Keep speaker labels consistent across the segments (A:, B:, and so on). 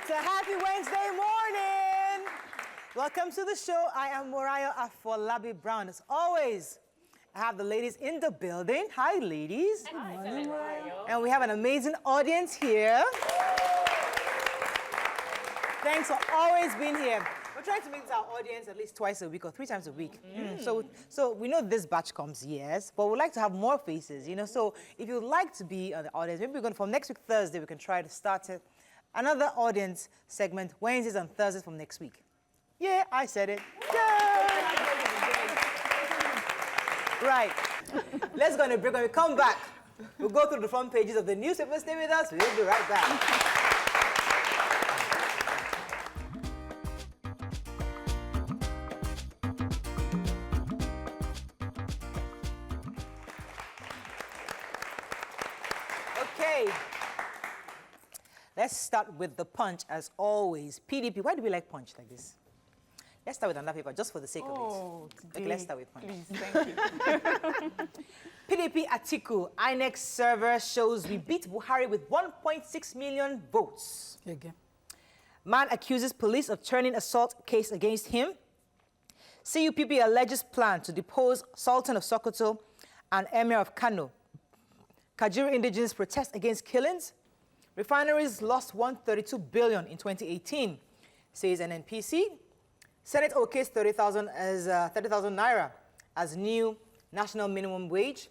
A: It's a happy Wednesday morning. Welcome to the show. I am Moriah Afolabi Brown. As always, I have the ladies in the building. Hi, ladies.
B: Hi, Moriah.
A: And we have an amazing audience here. Thanks for always being here. We're trying to make this our audience at least twice a week or 3 times a week. So we know this batch comes, yes, but we'd like to have more faces, you know. So if you'd like to be on the audience, maybe we're going to, from next week, Thursday, we can try to start another audience segment, Wednesdays and Thursdays from next week. Yeah, I said it. Yay! Right. Let's go on a break. When we come back, we'll go through the front pages of the newspapers. Stay with us. We'll be right back. Okay, let's start with the punch as always. PDP, why do we like punch like this? Let's start with another paper just for the sake of it. Okay, let's start with punch.
B: Please, thank you.
A: PDP Atiku, INEC server shows we beat Buhari with 1.6 million votes.
C: Okay.
A: Man accuses police of turning assault case against him. CUPP alleges plan to depose Sultan of Sokoto and Emir of Kano. Kajuru indigenes protest against killings. Refineries lost 132 billion in 2018, says NNPC. Senate okays 30,000 naira as new national minimum wage.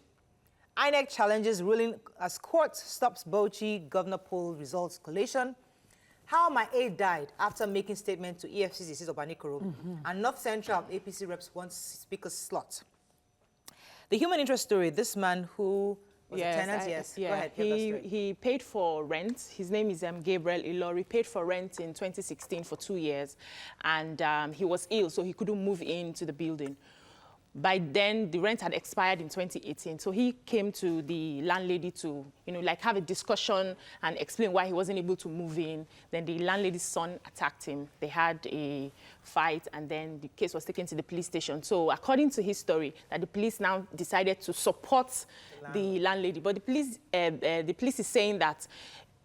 A: INEC challenges ruling as court stops Bauchi governor poll results collation. How my aide died after making statement to EFCC, says Obanikoro. And North Central APC reps wants speaker's slot. The human interest story, this man who was a tenant, yes.
B: Yeah,
A: go ahead,
B: he paid for rent. His name is Gabriel Ilori. Paid for rent in 2016 for 2 years. And he was ill, so he couldn't move into the building. By then, the rent had expired in 2018. So he came to the landlady to, like have a discussion and explain why he wasn't able to move in. Then the landlady's son attacked him. They had a fight, and then the case was taken to the police station. So according to his story, that the police now decided to support the landlady. But the police is saying that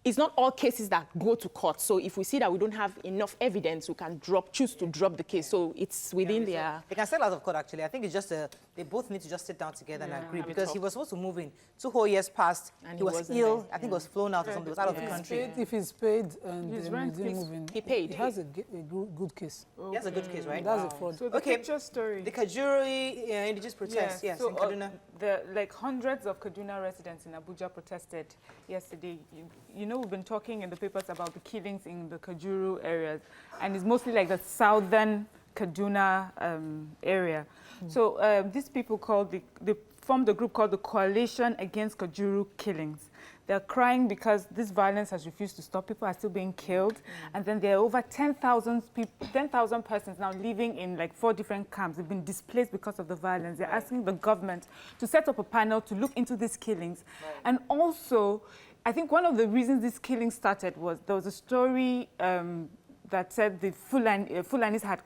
B: it's not all cases that go to court. So if we see that we don't have enough evidence, we can choose to drop the case. So it's within their...
A: They can settle out of court, actually. I think it's just they both need to just sit down together and agree, because he was supposed to move in. 2 whole years passed. And he was ill. I think he was flown out or something. He was out of the country.
C: If he's paid and
B: his
C: he
B: rent
C: didn't move in,
B: he paid.
C: He has a good case.
A: He has a good case, right?
C: That's a fraud.
D: So the picture story.
A: The Kajuru indigenous protest, yes,
D: so,
A: in Kaduna.
D: Hundreds of Kaduna residents in Abuja protested yesterday. You know, we've been talking in the papers about the killings in the Kajuru areas, and it's mostly like the southern Kaduna area. So these people they formed a group called the Coalition Against Kajuru Killings. They're crying because this violence has refused to stop. People are still being killed. And then there are over 10,000 persons now living in like 4 different camps. They've been displaced because of the violence. They're asking the government to set up a panel to look into these killings. And also, I think one of the reasons this killing started was there was a story that said the Fulanis had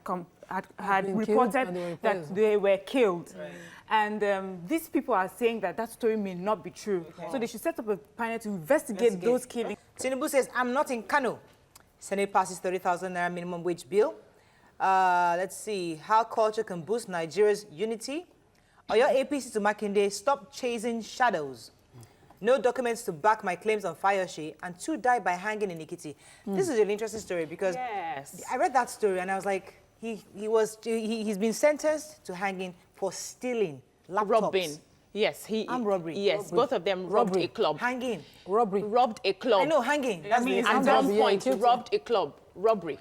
D: reported that they were killed. Right. And these people are saying that story may not be true. Okay. So they should set up a panel to investigate those killings.
A: Tinubu says, I'm not in Kano. Senate passes 30,000 naira minimum wage bill. Let's see. How culture can boost Nigeria's unity. Oyo APC to Makinde, stop chasing shadows. No documents to back my claims on Fayoshe, and 2 died by hanging in Ikiti. This is an interesting story because I read that story and I was like, he's been sentenced to hanging for stealing laptops.
B: Robbing. Yes,
A: and robbery.
B: Yes, robbery. Both of them robbed a club.
A: Hanging.
C: Robbery.
B: Robbed a club.
A: I know, hanging. That means
B: at one point, he robbed a club. Robbery.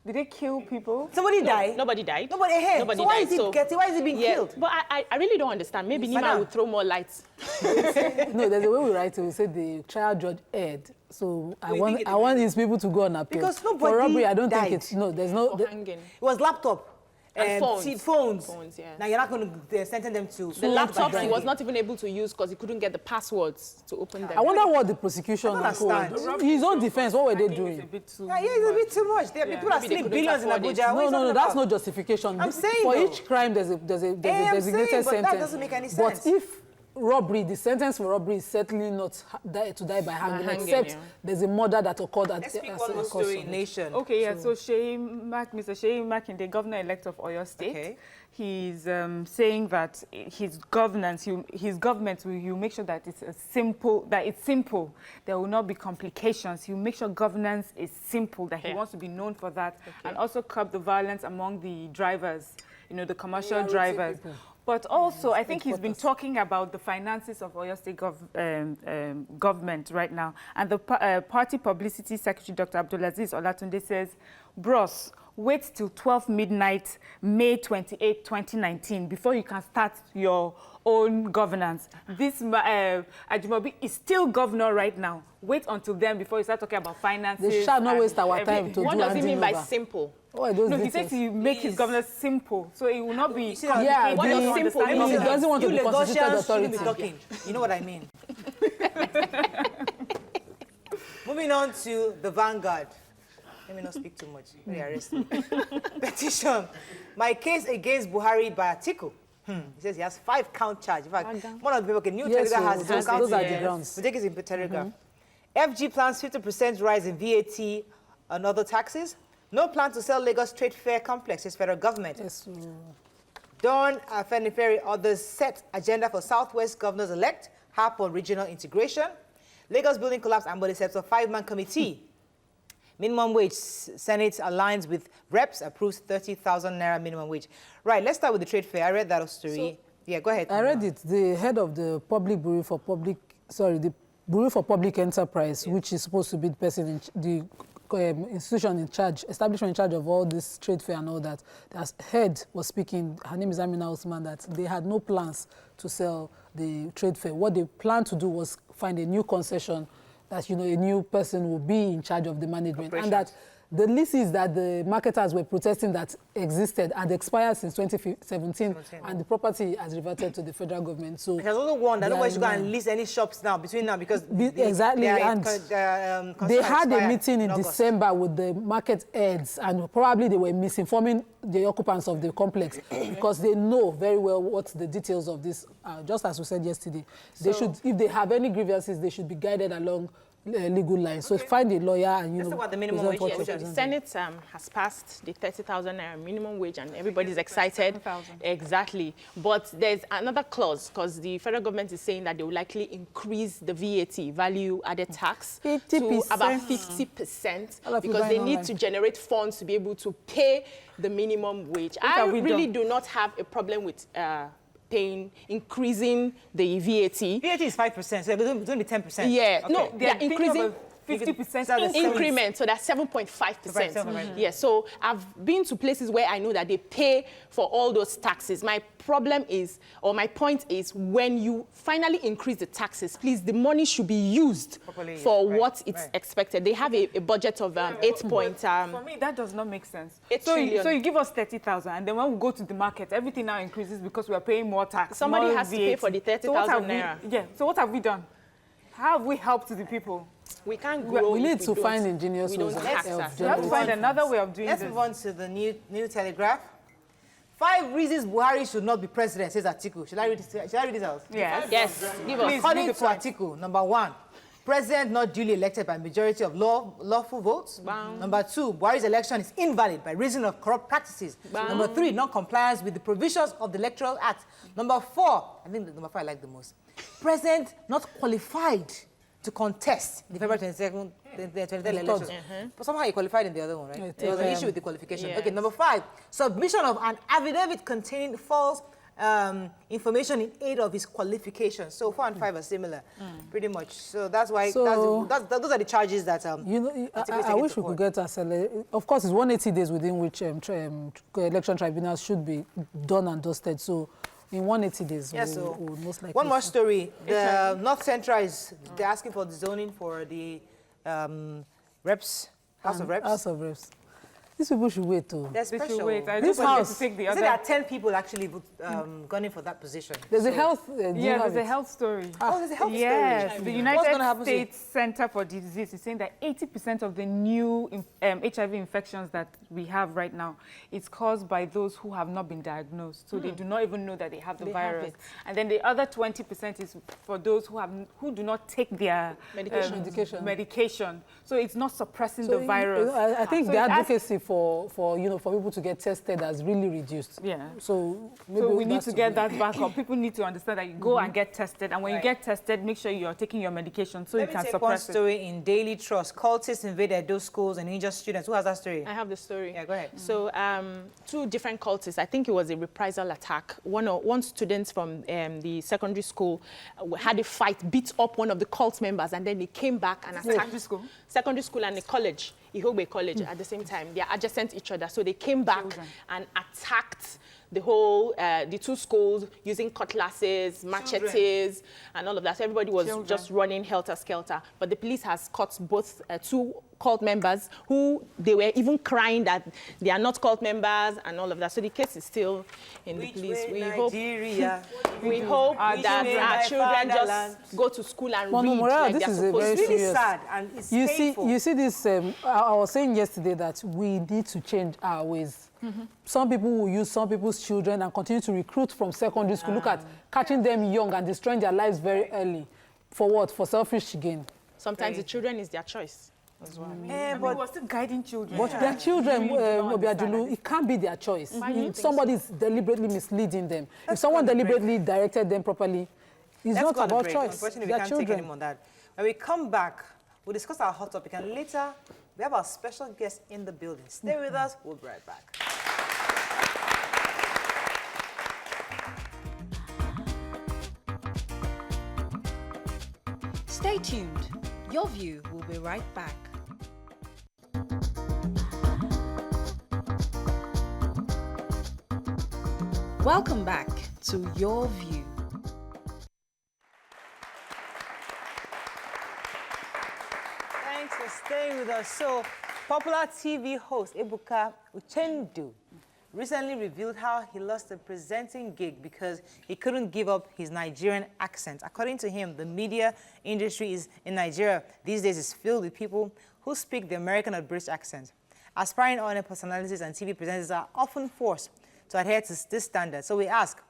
D: Did they kill people?
A: Somebody died?
B: Nobody died.
A: Nobody why
B: died.
A: Why is he being killed?
B: But I really don't understand. Maybe Nima would throw more lights.
C: No, there's a way we write it. We say the trial judge erred. So I want these people to go on appeal.
A: Because nobody
C: for robbery, I don't
A: died.
C: think it's... No, there's no...
B: Hanging.
A: It was laptop.
B: And phones.
A: Phones, yeah. Now you're not going to sentence them to...
B: The laptops he was not even able to use because he couldn't get the passwords to open them.
C: I wonder what the prosecution... His own defense, what were they doing?
A: It's a bit too much. People are stealing billions in Abuja.
C: No, that's not justification.
A: I'm saying
C: for each crime, there's a designated sentence.
A: But that doesn't make any sense.
C: But if robbery, the sentence for robbery is certainly not to die by hanging, except there's a murder that occurred at
A: Let's speak one more story in Nation.
D: Okay, yeah, so Mr. Sheyi Makinde, governor-elect of Oyo State, he's saying that his government will make sure that it's simple. There will not be complications. He'll make sure governance is simple, that he wants to be known for that, and also curb the violence among the drivers, you know, the commercial drivers. But also, I think he's been talking about the finances of Oyo State government right now. And the party publicity secretary, Dr. Abdulaziz Olatunde, says, bros, wait till 12 midnight, May 28, 2019, before you can start your own governance. This Ajimobi is still governor right now. Wait until then before you start talking about finances.
C: They shall not waste our time to do.
B: What does he mean by simple?
D: No, he says he make his governance simple, so it will not be complicated.
C: Yeah,
B: what is simple?
C: He doesn't want to be constituted authority.
A: Talking. You know what I mean? Moving on to the Vanguard. Let me not speak too much. They arrest me. Petition. My case against Buhari by Atiku. He says he has 5-count charge. In fact, one of the people, New Telegraph has his own count.
C: Those are the grounds.
A: We take it in Telegraph. FG plans 50% rise in VAT and other taxes. No plan to sell Lagos Trade Fair Complex, says federal government.
C: Yes.
A: Don Afenifere, others set agenda for Southwest governors-elect, harp on regional integration. Lagos building collapse, Ambode sets a 5-man committee. Minimum wage, Senate aligns with reps, approves 30,000 naira minimum wage. Right, let's start with the trade fair. I read that story. Yeah, go ahead.
C: I read it. The head of the the Bureau for Public Enterprise, which is supposed to be the person in institution in charge, establishment in charge of all this trade fair and all that. The head was speaking, her name is Amina Osman, that they had no plans to sell the trade fair. What they planned to do was find a new concession that, you know, a new person will be in charge of the management. And that the leases that the marketers were protesting that existed had expired since 2017, and the property has reverted to the federal government. So
A: there's only one. I don't want you to go and lease any shops now, between now, because
C: exactly. They had a meeting in December with the market heads, and probably they were misinforming the occupants of the complex because they know very well what the details of this are. Just as we said yesterday, they should, if they have any grievances, they should be guided along legal lines. So find a lawyer and, you know,
A: about the minimum wage.
B: The Senate has passed the 30,000 naira minimum wage, and everybody's excited. Exactly. But there's another clause, because the federal government is saying that they will likely increase the VAT, value added tax,
C: 50%.
B: to about 50%, because they need to generate funds to be able to pay the minimum wage. I really do not have a problem with increasing the VAT.
A: VAT is 5%, so it's going to be 10%.
B: Yeah,
A: okay.
B: No, they're increasing
D: 50%
B: increment, so that's 7.5%. Yeah, so I've been to places where I know that they pay for all those taxes. My problem is, or my point is, when you finally increase the taxes, please, the money should be used for what it's expected. They have a budget of 8 point.
D: For me, that does not make sense.
B: So
D: you give us 30,000, and then when we go to the market, everything now increases because we are paying more tax.
B: Somebody
D: more
B: has
D: VAT.
B: to pay for the 30,000 naira.
D: Yeah. So what have we done? How have we helped the people?
B: We can't grow.
C: We need to find ingenious ways.
D: We have to find another way of doing this.
A: Let's move on to the new Telegraph. 5 reasons Buhari should not be president, says Atiku. Should I read this out?
D: Yes.
B: Yes. Give us.
A: According to Atiku, number 1, president not duly elected by majority of lawful votes.
B: Bang.
A: Number 2, Buhari's election is invalid by reason of corrupt practices.
B: Bang.
A: Number 3, non-compliance with the provisions of the Electoral Act. Number 4, I think number 4 I like the most. President not qualified to contest the February 22nd, the 23rd elections. But somehow he qualified in the other one, right? There was an issue with the qualification.
B: Yes.
A: Okay, number 5, submission of an affidavit containing false information in aid of his qualifications. So 4 and 5 are similar, pretty much. So that's why those are the charges that
C: you know, I wish we could get accelerated. Of course, it's 180 days within which election tribunals should be done and dusted. So in 180 days, we'll most likely.
A: One more story. The North Central they're asking for the zoning for the House of Reps.
C: House of Reps. These people should wait too.
A: They're
D: They
A: special.
D: should wait. I
C: This
D: just wanted
C: house-
D: to take the
A: You
D: other.
A: said there are 10 people actually gone in for that position.
C: There's a
A: So-
C: health. Do you
D: Yeah,
C: have
D: there's a
C: it?
D: health story.
A: Oh, there's a health
D: Yes,
A: story.
D: the
A: What's
D: United
A: gonna happen to you?
D: States Center for Disease is saying that 80% of the new HIV infections that we have right now is caused by those who have not been diagnosed. So they do not even know that they have the
B: They have
D: virus.
B: it.
D: And then the other 20% is for those who do not take their medication. So it's not suppressing the virus.
C: I think
D: So
C: the
D: it has-
C: advocacy for for people to get tested has really reduced.
D: Yeah.
C: So maybe
D: So we need
C: that's
D: to get that back up. People need to understand that you go and get tested, and when you
A: Right.
D: get tested, make sure you're taking your medication so
A: Let
D: you
A: me
D: can
A: take one
D: suppress it.
A: story in Daily Trust. Cultists invaded those schools and injured students. Who has that story?
B: I have the story.
A: Yeah, go ahead.
B: So two different cultists, I think it was a reprisal attack. One student from the secondary school had a fight, beat up one of the cult members, and then they came back and attacked
D: Secondary school?
B: Secondary school and the college, Ihogbe College, at the same time. They are adjacent each other. So they came back
D: Children.
B: and attacked the two schools using cutlasses, machetes, and all of that. So everybody was
D: Children.
B: just running helter-skelter. But the police has caught both two cult members who they were even crying that they are not cult members and all of that. So the case is still in the police. We hope
D: Our
B: that
A: children.
B: our children
A: Fatherland.
B: just go to school and
C: Mama
B: read
C: Morale,
B: like
C: this
B: they're
C: is a
B: supposed
C: very
A: It's
B: to.
A: really
C: serious.
A: sad and it's painful.
C: You see this, I was saying yesterday that we need to change our ways. Some people will use some people's children and continue to recruit from secondary school. Look at catching them young and destroying their lives very early. For what? For selfish gain.
B: Sometimes the children is their choice as well.
D: But we're still guiding children.
C: But their children,
D: Really do not understand
C: Obiajulu,
D: that.
C: it can't be their choice.
B: Why do you think
C: Somebody is deliberately misleading them. If someone
A: go on a break.
C: deliberately directed them properly, it's
A: Let's
C: not
A: go on a
C: about
A: break.
C: choice.
A: Unfortunately, we
C: Their
A: can't
C: children.
A: take any more on that. When we come back, we'll discuss our hot topic, and later we have our special guest in the building. Stay with us. We'll be right back.
E: Stay tuned. Your View will be right back. Welcome back to Your View.
A: Thanks for staying with us. So, popular TV host Ebuka Uchendu recently revealed how he lost a presenting gig because he couldn't give up his Nigerian accent. According to him, the media industry in Nigeria these days is filled with people who speak the American or British accent. Aspiring on-air personalities and TV presenters are often forced to adhere to this standard. So we ask,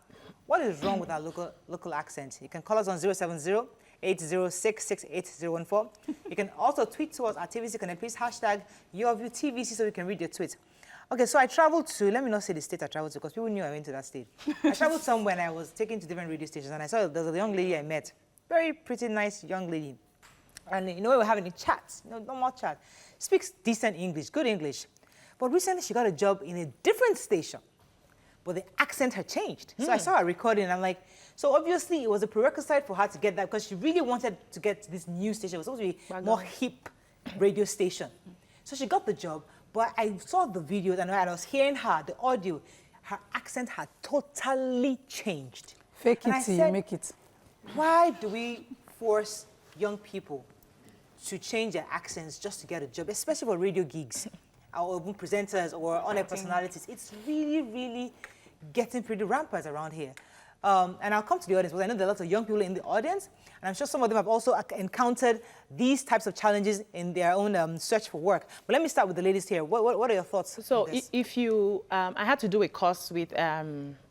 A: what is wrong with our local accent? You can call us on 070-806-68014. You can also tweet to us at TVC Connect. Please hashtag YourViewTVC so we can read your tweets. Okay, so I traveled to, let me not say the state I traveled to because people knew I went to that state. I traveled somewhere and I was taken to different radio stations and I saw there was a young lady I met. Very pretty, nice young lady. And we were having a chat, normal chat. Speaks decent English, good English. But recently she got a job in a different station. But the accent had changed. So I saw her recording and I'm like, so obviously it was a prerequisite for her to get that because she really wanted to get to this new station. It was supposed to be more hip radio station. So she got the job, but I saw the videos and I was hearing her, the audio, her accent had totally changed.
C: Fake
A: And I
C: it till you
A: said,
C: make it.
A: why do we force young people to change their accents just to get a job, especially for radio gigs or even presenters or on-air personalities? It's really, really getting pretty rampant around here. And I'll come to the audience because I know there are lots of young people in the audience, and I'm sure some of them have also encountered these types of challenges in their own search for work. But let me start with the ladies here. What are your thoughts
B: So
A: on this?
B: if you, I had to do a course with,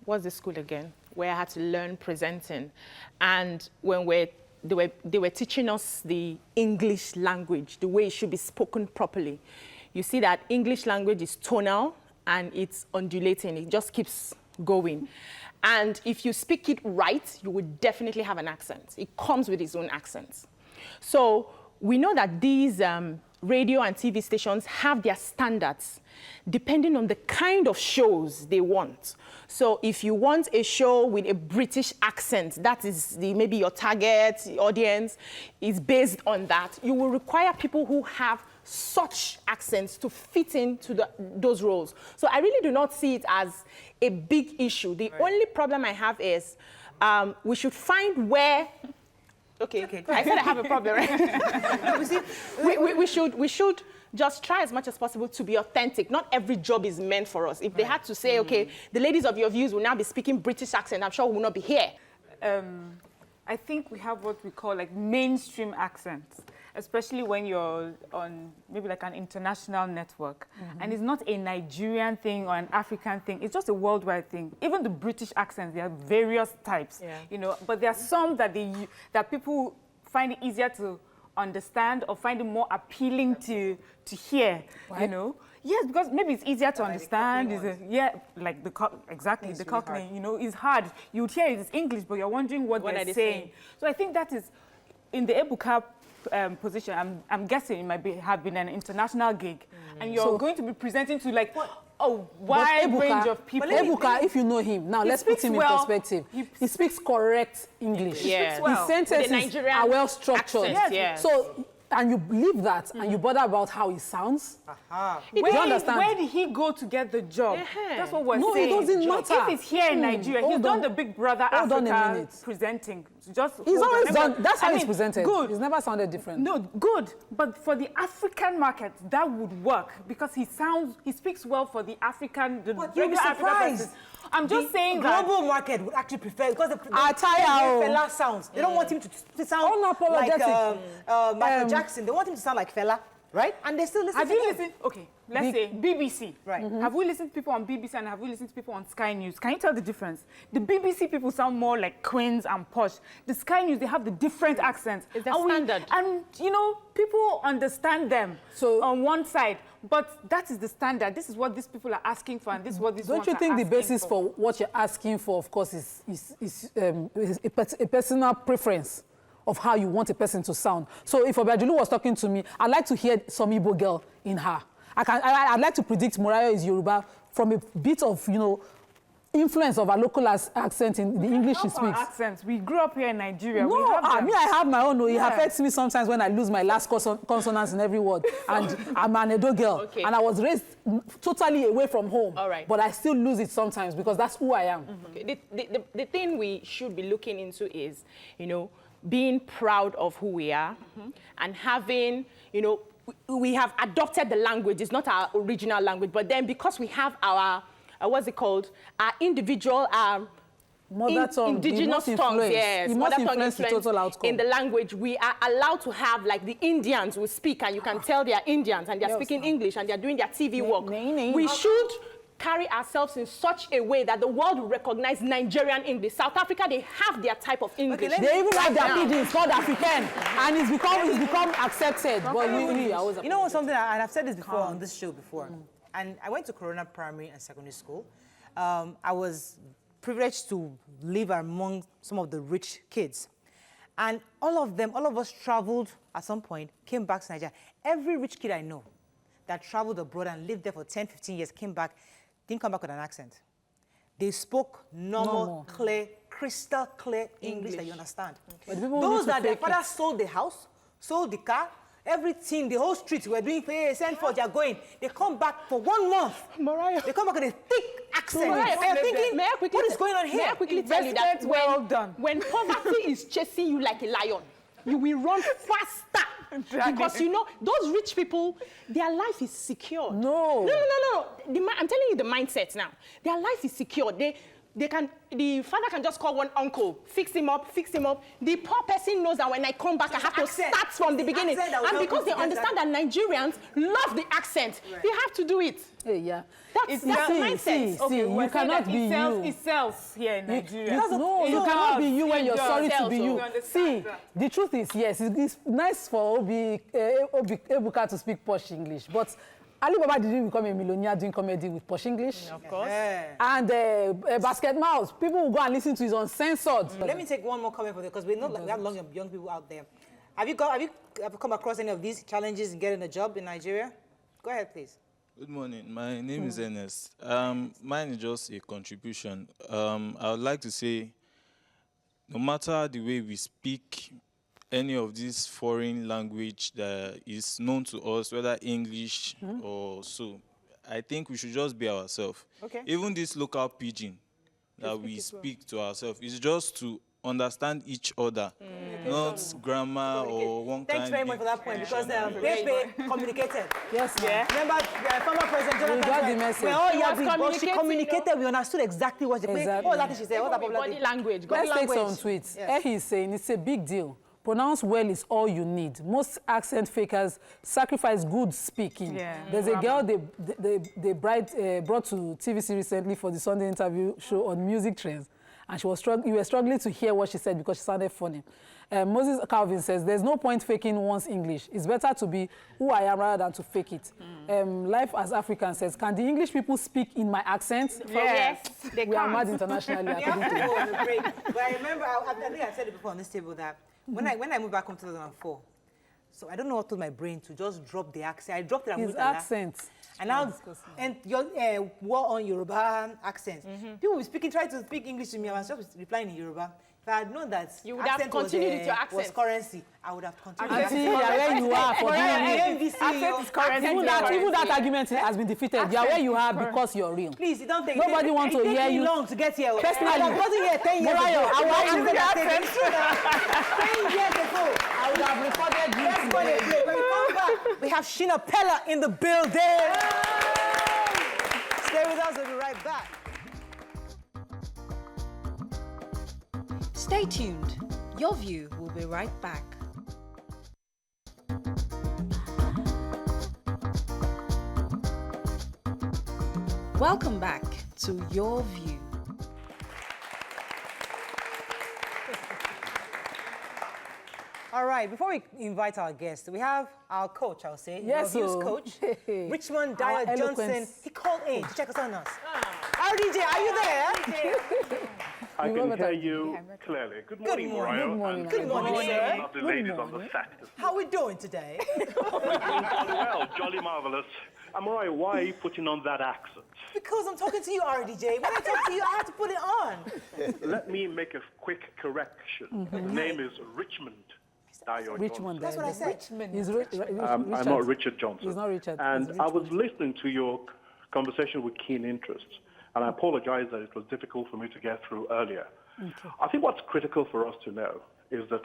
B: what's the school again? Where I had to learn presenting. And when they were teaching us the English language, the way it should be spoken properly. You see that English language is tonal and it's undulating. It just keeps going. And if you speak it right, you would definitely have an accent. It comes with its own accent. So we know that these radio and TV stations have their standards depending on the kind of shows they want. So if you want a show with a British accent, that is maybe your target audience is based on that. You will require people who have such accents to fit into those roles. So I really do not see it as a big issue. The only problem I have is we should find where. Okay. I said I have a problem, right?
A: No, we see,
B: we should just try as much as possible to be authentic. Not every job is meant for us. If they had to say, okay, the ladies of your views will now be speaking British accent, I'm sure we will not be here.
D: I think we have what we call like mainstream accents, especially when you're on maybe like an international network. And it's not a Nigerian thing or an African thing. It's just a worldwide thing. Even the British accents, there are various types, you know, but there are some that that people find it easier to understand or find it more appealing to hear, you know. Yes, because maybe it's easier to understand. Like the Cockney, you know, it's hard. You would hear it, it's English, but you're wondering what they're saying. So I think that is, in the Ebuka position, I'm guessing it might have been an international gig. And you're going to be presenting to like a wide range of people.
C: But Ebuka, if you know him, now let's put him in perspective. He speaks correct English.
B: Yeah.
C: His sentences are well structured.
B: Yes.
C: So, and you believe that, and you bother about how he sounds.
D: Where did he go to get the job? That's what we're saying.
C: No, it doesn't matter.
D: If he's here in Nigeria, he's done the Big Brother Africa presenting.
C: He's always done. That's how he's presented.
D: Good.
C: He's never sounded different.
D: No, good. But for the African market, that would work because he speaks well for the African, the regular African. I'm just saying that
A: global market would actually prefer because the Fela sounds. They don't want him to sound like Michael Jackson. They want him to sound like Fela, right? And they still listen to him.
D: Have you listened? Okay, let's say BBC. Right. Have we listened to people on BBC and have we listened to people on Sky News? Can you tell the difference? The BBC people sound more like queens and posh. The Sky News, they have the different accents.
B: It's their standard.
D: And, you know, people understand them on one side. But that is the standard. This is what these people are asking for, and this is what these ones are asking for.
C: Don't you think the basis for what you're asking for, of course, is a personal preference of how you want a person to sound? So if Obiajulu was talking to me, I'd like to hear some Igbo girl in her. I'd like to predict Morayo is Yoruba from a bit of, you know, influence of our local accent in the English she speaks.
D: Accents. We grew up here in Nigeria.
C: No, I have my own. It affects me sometimes when I lose my last consonants in every word. And I'm an Edo girl. And I was raised totally away from home.
B: All right.
C: But I still lose it sometimes because that's who I am.
B: The thing we should be looking into is, you know, being proud of who we are and having, you know, we have adopted the language. It's not our original language, but then because we have our what's it called? Our individual,
C: mother tongue,
B: indigenous tongues, yes.
C: Mother tongue influence the total outcome.
B: In the language, we are allowed to have, like the Indians will speak, and you can tell they are Indians, and they're speaking English, and they're doing their TV work. We should carry ourselves in such a way that the world will recognize Nigerian English. South Africa, they have their type of English.
C: They even have their pidgin, it's called African, and it's become accepted. But we always.
A: You know something, and I've said this before on this show before. And I went to Corona Primary and Secondary School. I was privileged to live among some of the rich kids. And all of us traveled at some point, came back to Nigeria. Every rich kid I know that traveled abroad and lived there for 10, 15 years, came back, didn't come back with an accent. They spoke normal, clear, crystal clear English that you understand. Those that their father sold the house, sold the car, everything, the whole street were doing, hey, send for, they're going. They come back for 1 month.
B: Mariah.
A: They come back with a thick accent.
B: Mariah,
A: I'm thinking, what is going on here?
B: May I quickly tell you that when poverty is chasing you like a lion, you will run faster. Because, you know, those rich people, their life is secure.
C: No.
B: I'm telling you the mindset now. Their life is secure. The father can just call one uncle, fix him up. The poor person knows that when I come back, I have to start from the beginning. And because they understand that Nigerians love the accent, they have to do it.
C: Yeah.
B: That's the mindset.
C: See, you cannot be you.
D: It sells here in Nigeria.
C: You cannot be you when you're sorry to be you. See, the truth is, yes, it's nice for Ebuka to speak posh English, but Alibaba didn't become a millionaire doing comedy with posh English.
B: Of course.
C: And Basket Mouse, people will go and listen to his uncensored.
A: Let me take one more comment for this, because we know we have young people out there. Have you come across any of these challenges in getting a job in Nigeria? Go ahead, please.
F: Good morning. My name is Ernest. Mine is just a contribution. I would like to say, no matter the way we speak any of this foreign language that is known to us, whether English or so, I think we should just be ourselves.
A: Okay.
F: Even this local pidgin that we speak to ourselves is just to understand each other, not grammar or one
A: Thanks
F: kind.
A: very much for that point, because Pepe communicated.
C: Yes, ma'am.
A: Remember, former President Jonathan
C: got the
A: said,
C: message.
A: we're all
B: He was
A: yabbing, but she
B: communicating,
A: communicated. We understood exactly what she said.
C: Exactly.
A: What was that she said? What that popular
B: Body
A: thing?
B: language.
C: Let's take some
A: language.
C: tweets.
A: Yes.
C: Ehi is saying it's a big deal. Pronounce well is all you need. Most accent fakers sacrifice good speaking.
D: Yeah.
C: There's a girl they brought to TVC recently for the Sunday interview show on music trends, and you were struggling to hear what she said because she sounded funny. Moses Calvin says, there's no point faking one's English. It's better to be who I am rather than to fake it. Life as African says, can the English people speak in my accent?
B: Yes, they
C: We are
B: can't.
C: mad internationally.
A: We have
C: according
A: to
C: to
A: go on a break. But I remember, I think I said it before on this table, that when I moved back home in 2004, so I don't know what told my brain to just drop the accent. I dropped it and
C: his
A: moved it.
C: accent.
A: And now, and your war on Yoruba accents. People were trying to speak English to me. I was just replying in Yoruba. If I had known that
B: You would have
A: accent
B: continued
A: was,
B: with your
A: was
B: accent.
A: currency, I would have continued.
C: Auntie, you are where you are for doing it.
A: Accent is currency.
C: Even that argument has been defeated. You are where you are because you're real.
A: Please, you don't take
C: Nobody wants to
A: it
C: hear
A: takes me
C: you.
A: long to get here.
C: Personally.
A: I wasn't here 10 years
C: Morayo,
A: ago.
C: I want you to
A: that
C: accent.
A: 10 years ago.
C: I would have recorded you.
A: That's what it is. When we come back, we have Shina Peller in the building. Stay with us. We'll be right back.
E: Stay tuned. Your View will be right back. Welcome back to Your View.
A: All right, before we invite our guest, we have our coach, I'll say.
C: Yes,
A: your
C: so-
A: views coach, Richmond
C: Our
A: Dyer Johnson.
C: eloquence.
A: He called in to check us on us. RDJ, are you there?
G: I
C: You
G: can
C: love
G: hear
C: it.
G: you clearly. Good morning, Morayo.
C: Good morning.
G: and
A: Good morning, sir.
G: of the
C: Good
G: ladies on the
C: morning.
G: set.
A: How are we doing today?
G: Well, jolly marvelous. And Morayo, why are you putting on that accent?
A: Because I'm talking to you, RDJ. When I talk to you, I have to put it on.
G: Let me make a quick correction. The name is Richmond Dyer
C: Richmond.
A: That's what I said.
C: He's
G: I'm not Richard Johnson.
C: He's not Richard.
G: And
C: He's
G: I was
C: Richmond.
G: listening to your conversation with keen interest. And I apologize that it was difficult for me to get through earlier.
C: Okay.
G: I think what's critical for us to know is that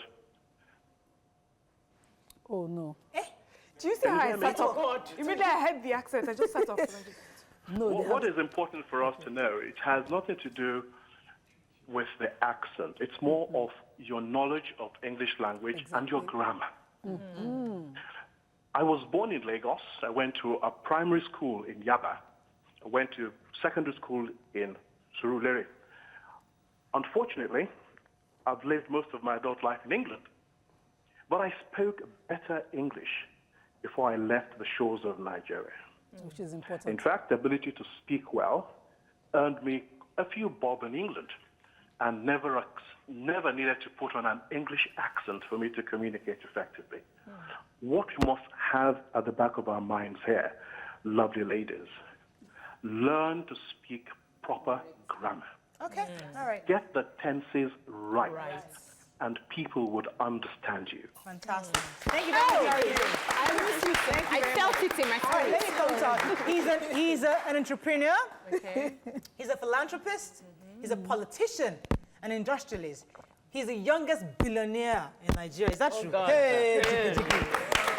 C: Oh, no.
D: Do you see how I
G: hear me?
D: sat up? Immediately I heard the accent, I just sat up.
C: No, they
G: what is important for us to know, it has nothing to do with the accent. It's more of your knowledge of English language and your grammar. I was born in Lagos. I went to a primary school in Yaba. I went to secondary school in Surulere. Unfortunately, I've lived most of my adult life in England. But I spoke better English before I left the shores of Nigeria.
C: which is
G: In
C: important.
G: fact, the ability to speak well earned me a few bob in England and never needed to put on an English accent for me to communicate effectively. What we must have at the back of our minds here, lovely ladies, learn to speak proper grammar.
A: Okay, all right.
G: Get the tenses right. And people would understand you.
A: Fantastic. Thank you very much, RDJ.
B: I miss you, sir. I felt it in my
A: All right, let
B: spirit.
A: me come to he's an entrepreneur. Okay. He's a philanthropist. He's a politician, an industrialist. He's the youngest billionaire in Nigeria. Is that true?
B: God.
A: Hey,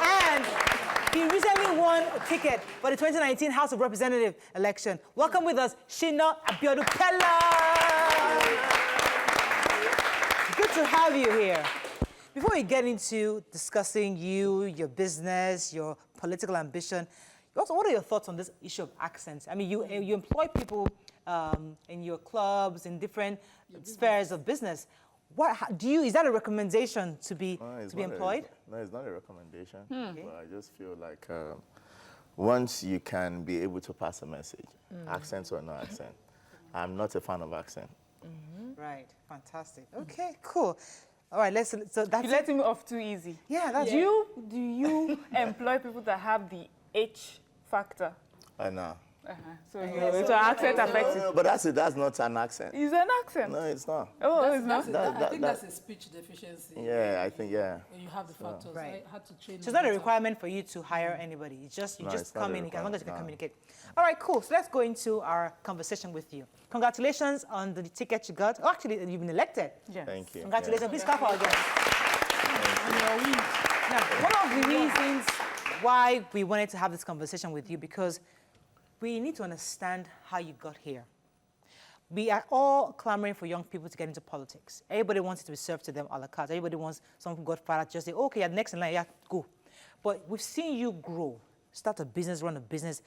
A: and he recently won a ticket for the 2019 House of Representatives election. Welcome with us, Shina Peller. Good to have you here. Before we get into discussing you, your business, your political ambition, also, what are your thoughts on this issue of accents? I mean, you employ people in your clubs, in different spheres of business. Is that a recommendation to be employed?
H: No, it's not a recommendation. But I just feel like once you can be able to pass a message, accent or no accent, I'm not a fan of accent.
A: Right, fantastic. Okay, cool. All right, so that's
D: You let him off too easy.
A: Yeah, that's
D: Do you employ people that have the H factor?
H: No.
D: So accent affects it.
H: No, but that's not an accent.
D: Is an accent?
H: No, it's not.
D: Oh, it's not.
C: I think that's a speech deficiency.
H: Yeah, I think, yeah.
C: When you have the factors,
A: Right.
C: I had to train.
A: So it's not a requirement for you to hire anybody. It's just, you
H: No,
A: just
H: it's not
A: come
H: a
A: in, as long as you can
H: requirement,
A: communicate. All right, cool. So let's go into our conversation with you. Congratulations on the ticket you got. Oh, actually, you've been elected.
D: Yes.
H: Thank you.
A: Congratulations. Please clap for our guest. Now, one of the reasons why we wanted to have this conversation with you, because we need to understand how you got here. We are all clamoring for young people to get into politics. Everybody wants it to be served to them a la carte. Everybody wants some godfather to just say, okay, you're next in line, yeah, go. But we've seen you grow, start a business, run a business.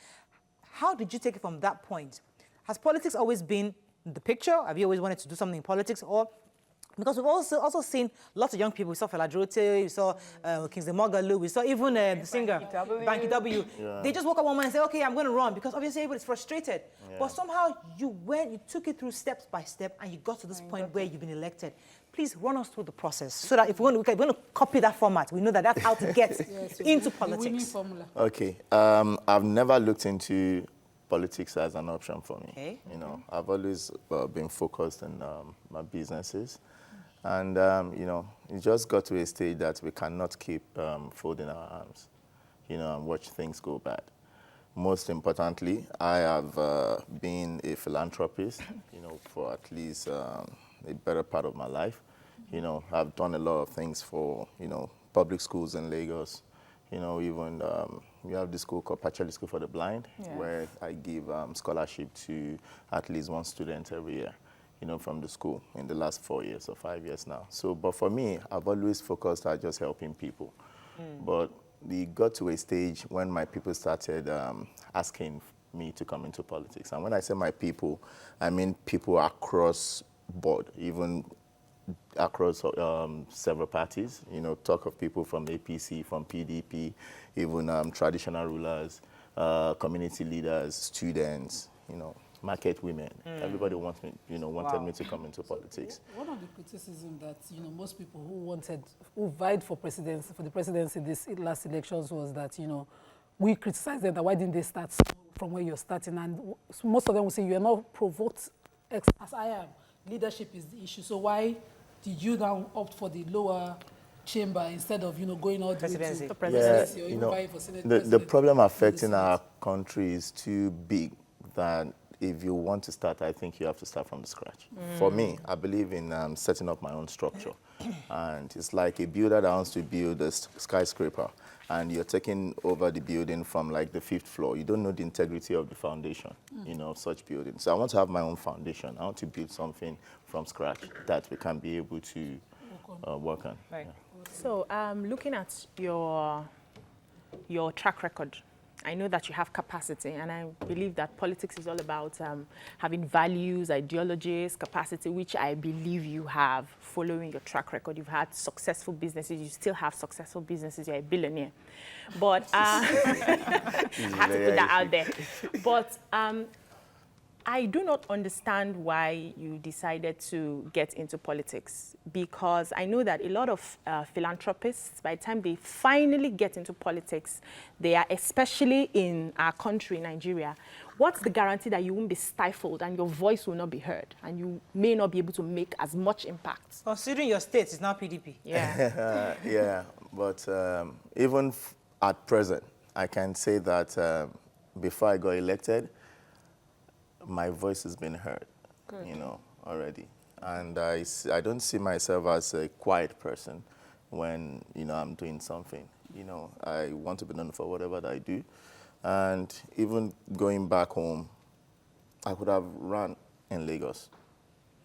A: How did you take it from that point? Has politics always been the picture? Have you always wanted to do something in politics? Or because we've also seen lots of young people. We saw Fela Drote, we saw Kingsley Moghalu, we saw even the singer, Banky W.
H: Yeah.
A: They just woke up one morning and said, okay, I'm going to run, because obviously everybody's frustrated.
H: Yeah.
A: But somehow you took it through steps by step, and you got to this point where you've been elected. Please run us through the process so that if we're going to copy that format, we know that that's how to get into
C: The winning
A: politics.
C: formula.
H: Okay. I've never looked into politics as an option for me.
A: Okay.
H: You know, I've always been focused on my businesses. And, you know, it just got to a stage that we cannot keep folding our arms, you know, and watch things go bad. Most importantly, I have been a philanthropist, you know, for at least a better part of my life. You know, I've done a lot of things for, you know, public schools in Lagos. You know, even we have this school called Pacheli School for the Blind, where I give scholarship to at least one student every year, you know, from the school in the last 4 years or 5 years now. So, but for me, I've always focused on just helping people. But we got to a stage when my people started asking me to come into politics. And when I say my people, I mean people across board, even across several parties. You know, talk of people from APC, from PDP, even traditional rulers, community leaders, students, you know, market women. Everybody wants me, you know, wanted me to come into politics.
C: One of the criticism that, you know, most people who vied for the presidency this last elections was that, you know, we criticized them that why didn't they start from where you're starting, and most of them will say you are not provoked as I am. Leadership is the issue. So why did you now opt for the lower chamber instead of, you know, going all the way
A: Presidency.
C: to
A: The
C: presidency or
H: you
C: even
H: know,
C: vying for Senate
H: the
C: president?
H: problem affecting our country is too big that if you want to start, I think you have to start from the scratch. For me, I believe in setting up my own structure. And it's like a builder that wants to build a skyscraper, and you're taking over the building from like the 5th floor. You don't know the integrity of the foundation, you know, of such building. So I want to have my own foundation. I want to build something from scratch that we can be able to work on.
A: Right.
H: Yeah.
B: So looking at your track record, I know that you have capacity, and I believe that politics is all about having values, ideologies, capacity, which I believe you have following your track record. You've had successful businesses. You still have successful businesses. You're a billionaire. But I have to put that out there. But I do not understand why you decided to get into politics, because I know that a lot of philanthropists, by the time they finally get into politics, they are, especially in our country, Nigeria, what's the guarantee that you won't be stifled and your voice will not be heard and you may not be able to make as much impact?
A: Considering your state is now PDP.
B: Yeah.
H: Yeah, but even at present, I can say that before I got elected, my voice has been heard, you know, already. And I don't see myself as a quiet person when, you know, I'm doing something. You know, I want to be known for whatever that I do. And even going back home, I could have run in Lagos,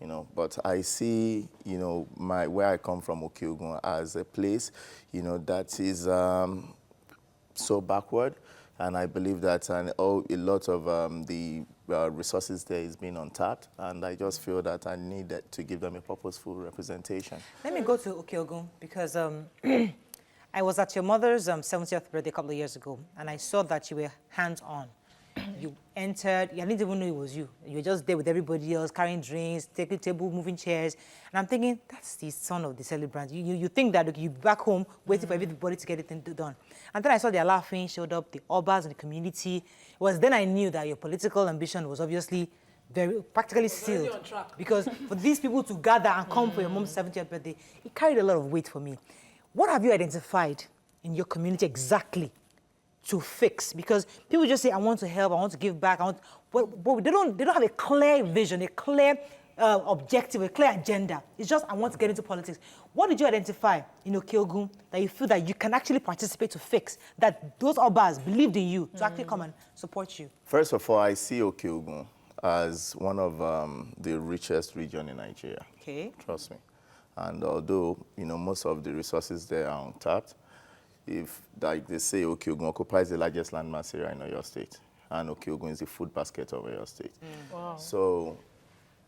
H: you know, but I see, you know, where I come from, Okiogun, as a place, you know, that is so backward. And I believe that a lot of the resources there is being untapped, and I just feel that I need to give them a purposeful representation.
A: Let me go to Okiogun, because I was at your mother's 70th birthday a couple of years ago, and I saw that you were hands-on. You entered, I didn't even know it was you. You were just there with everybody else, carrying drinks, taking table, moving chairs. And I'm thinking, that's the son of the celebrant. You think that you back home waiting for everybody to get it done. And then I saw the Alafin showed up, the Obas in the community. It was then I knew that your political ambition was obviously practically sealed. Because for these people to gather and come for your mom's 70th birthday, it carried a lot of weight for me. What have you identified in your community exactly to fix? Because people just say, I want to help, I want to give back, but they don't have a clear vision, a clear objective, a clear agenda. It's just, I want to get into politics. What did you identify in Okeogun that you feel that you can actually participate to fix, that those Obas believed in you to actually come and support you?
H: First of all, I see Okeogun as one of the richest region in Nigeria.
A: Okay.
H: Trust me. And although, most of the resources there are untapped, if, like they say, Okeogun occupies the largest landmass area in Oyo State, and Okeogun is the food basket of Oyo State.
C: Wow.
H: So,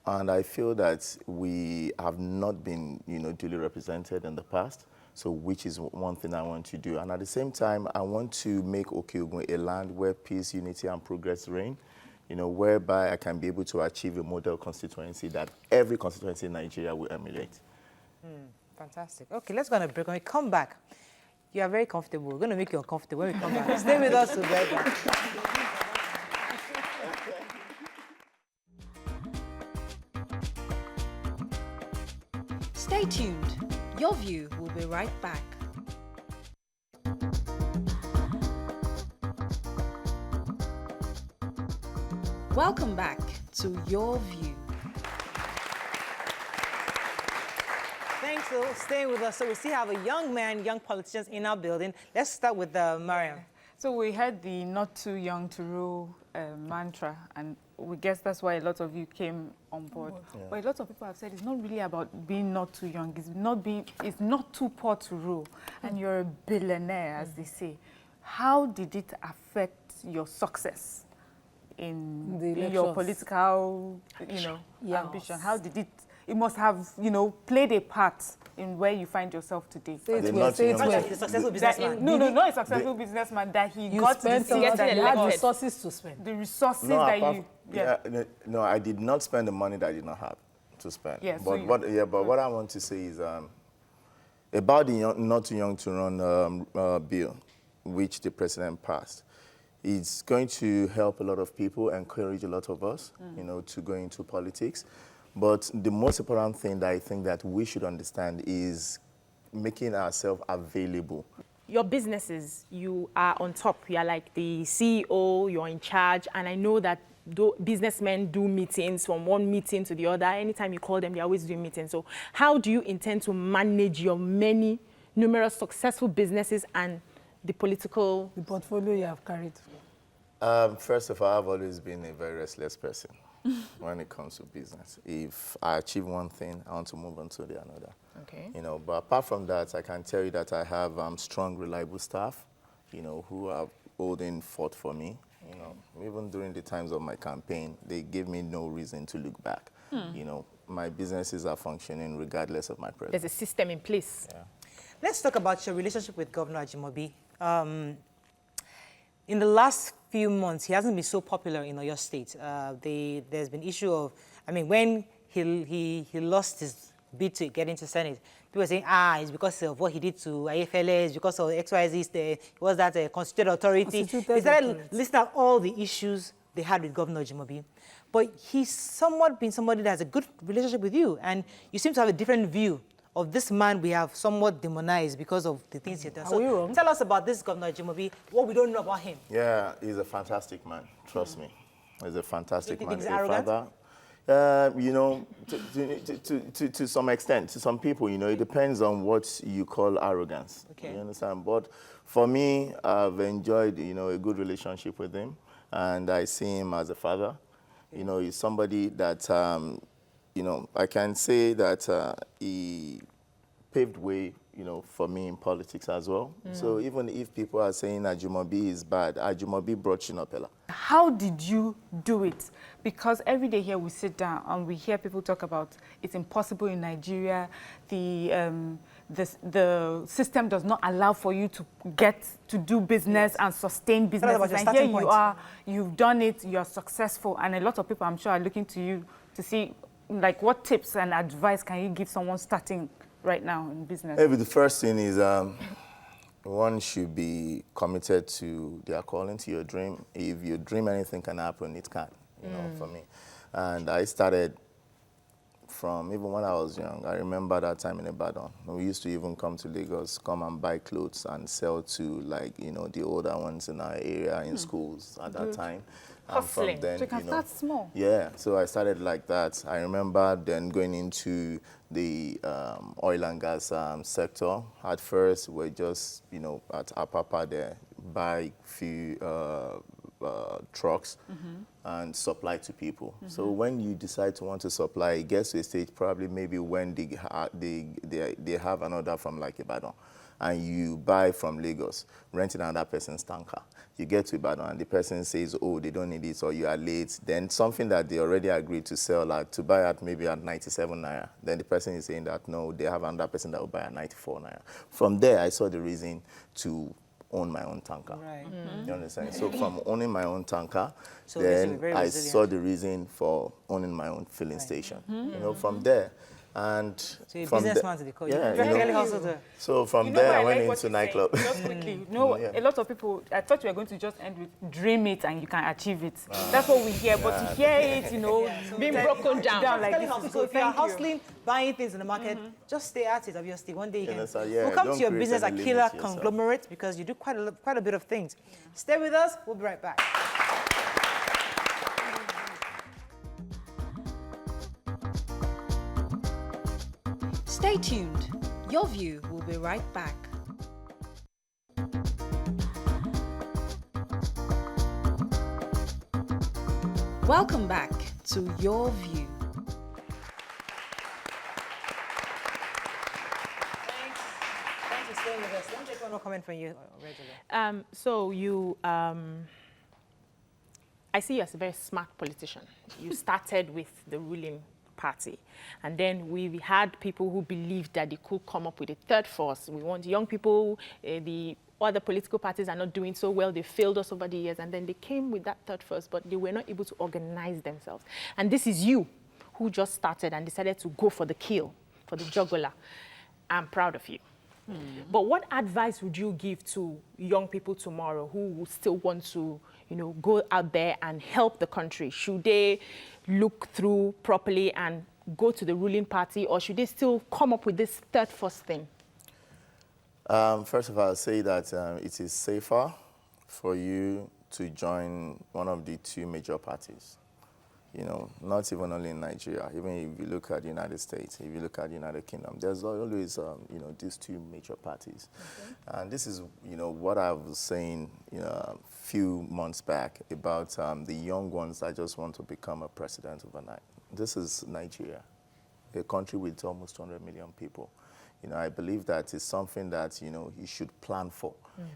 H: and I feel that we have not been, duly represented in the past, so which is one thing I want to do. And at the same time, I want to make Okeogun a land where peace, unity, and progress reign, whereby I can be able to achieve a model constituency that every constituency in Nigeria will emulate.
A: Fantastic. Okay, let's go on a break. When we come back, you are very comfortable. We're going to make you uncomfortable when we come back. Stay with us together.
E: Stay tuned. Your View will be right back. Welcome back to Your View.
A: Thanks for staying with us. So we still have a young man, young politicians in our building. Let's start with Mariam.
D: So we heard the not too young to rule mantra, and we guess that's why a lot of you came on board. Yeah. But a lot of people have said it's not really about being not too young. It's not too poor to rule, and you're a billionaire, as they say. How did it affect your success in your political, ambition? How did it? It must have, played a part in where you find yourself today.
A: A successful businessman.
D: No, not a successful businessman that he got to
C: get you had resources to spend.
D: The resources that you...
H: No, I did not spend the money that I did not have to spend.
D: Yeah,
H: but what I want to say is about the not too young to run bill, which the president passed. It's going to help a lot of people, encourage a lot of us, to go into politics. But the most important thing that I think that we should understand is making ourselves available.
B: Your businesses, you are on top. You are like the CEO, you're in charge. And I know that businessmen do meetings from one meeting to the other. Anytime you call them, they're always doing meetings. So how do you intend to manage your numerous successful businesses and the political...
C: The portfolio you have carried?
H: First of all, I've always been a very restless person. When it comes to business. If I achieve one thing, I want to move on to the another.
B: Okay.
H: But apart from that, I can tell you that I have strong, reliable staff, who are holding fort for me. Even during the times of my campaign, they give me no reason to look back. My businesses are functioning regardless of my presence.
B: There's a system in place.
H: Yeah.
A: Let's talk about your relationship with Governor Ajimobi. In the last few months, he hasn't been so popular in Oyo State. There's been issue of, when he lost his bid to get into Senate, people were saying, it's because of what he did to IFLA, it's because of XYZ, was that a constituted authority. They started listing out all the issues they had with Governor Ajimobi. But he's somewhat been somebody that has a good relationship with you, and you seem to have a different view of this man we have somewhat demonized because of the things he does. So tell us about this Governor Ajimobi, what we don't know about him.
H: Yeah, he's a fantastic man. Trust me. He's a fantastic man.
A: He's arrogant?
H: To some extent, to some people, it depends on what you call arrogance.
A: Okay.
H: You understand? But for me, I've enjoyed, a good relationship with him, and I see him as a father. He's somebody that, I can say that he paved way, for me in politics as well. So even if people are saying Ajimobi is bad, Ajimobi brought Shina Peller.
D: How did you do it? Because every day here we sit down and we hear people talk about it's impossible in Nigeria, the the system does not allow for you to get to do business and sustain business.
A: about your
D: And here
A: starting
D: you
A: point.
D: are, you've done it, you're successful, and a lot of people, I'm sure, are looking to you to see, like, what tips and advice can you give someone starting right now in business?
H: Maybe the first thing is one should be committed to their calling, to your dream. If you dream anything can happen, it can, you know, for me. And I started from even when I was young. I remember that time in Ibadan. We used to even come to Lagos, come and buy clothes and sell to, like, you know, the older ones in our area in schools at that time. And
B: Hustling.
H: from then,
D: So you can
H: you know,
D: start small.
H: yeah, so I started like that. I remember then going into the oil and gas sector. At first, we're just, you know, at Apapa there, buy few trucks and supply to people. So when you decide to want to supply, it gets to a stage probably maybe when they have an order from like Ibadan, and you buy from Lagos, renting another person's tanker. You get to Ibadan and the person says, oh, they don't need it, or you are late. Then something that they already agreed to sell at, to buy at maybe at 97 naira. Then the person is saying that, no, they have another person that will buy at 94 naira. From there, I saw the reason to own my own tanker.
A: Right.
H: You understand? So from owning my own tanker,
A: So basically
H: then
A: very
H: I
A: resilient.
H: saw the reason for owning my own filling station. You know, from there, and
A: So you're a
H: from
A: businessman to the core.
H: yeah,
A: You're
H: you know,
A: really hustled.
H: so from
D: You know
H: there
D: what
H: I went
D: like what
H: into
D: you're saying?
H: nightclub.
D: Just quickly, you know,
H: Yeah.
D: a lot of people, I thought we were going to just end with dream it and you can achieve it. That's what we hear, but to hear it, you know, being broken down like this is
A: So
D: good.
A: if you're
D: Thank you.
A: hustling, buying things in the market, just stay at it, obviously. One day you can.
H: understand? Yeah,
A: We'll come
H: don't
A: to your
H: create
A: business
H: any
A: at
H: limits
A: Killer
H: yourself.
A: Conglomerate because you do quite a bit of things. Stay with us. We'll be right back.
E: Stay tuned. Your View will be right back. Welcome back to Your View.
A: Thanks for staying with us. Let me take one more comment from you, Regula.
B: So you, I see you as a very smart politician. You started with the ruling party, and then we had people who believed that they could come up with a third force. We want young people, the other political parties are not doing so well. They failed us over the years, and then they came with that third force, but they were not able to organize themselves. And this is you who just started and decided to go for the kill, for the jugular. I'm proud of you. But what advice would you give to young people tomorrow who would still want to, you know, go out there and help the country? Should they look through properly and go to the ruling party, or should they still come up with this third force thing?
H: First of all, I'll say that it is safer for you to join one of the two major parties. You know, not even only in Nigeria, even if you look at the United States, if you look at the United Kingdom, there's always, you know, these two major parties. Okay. And this is, you know, what I was saying, you know, a few months back about the young ones that just want to become a president overnight. This is Nigeria, a country with almost 200 million people. You know, I believe that is something that, you know, you should plan for.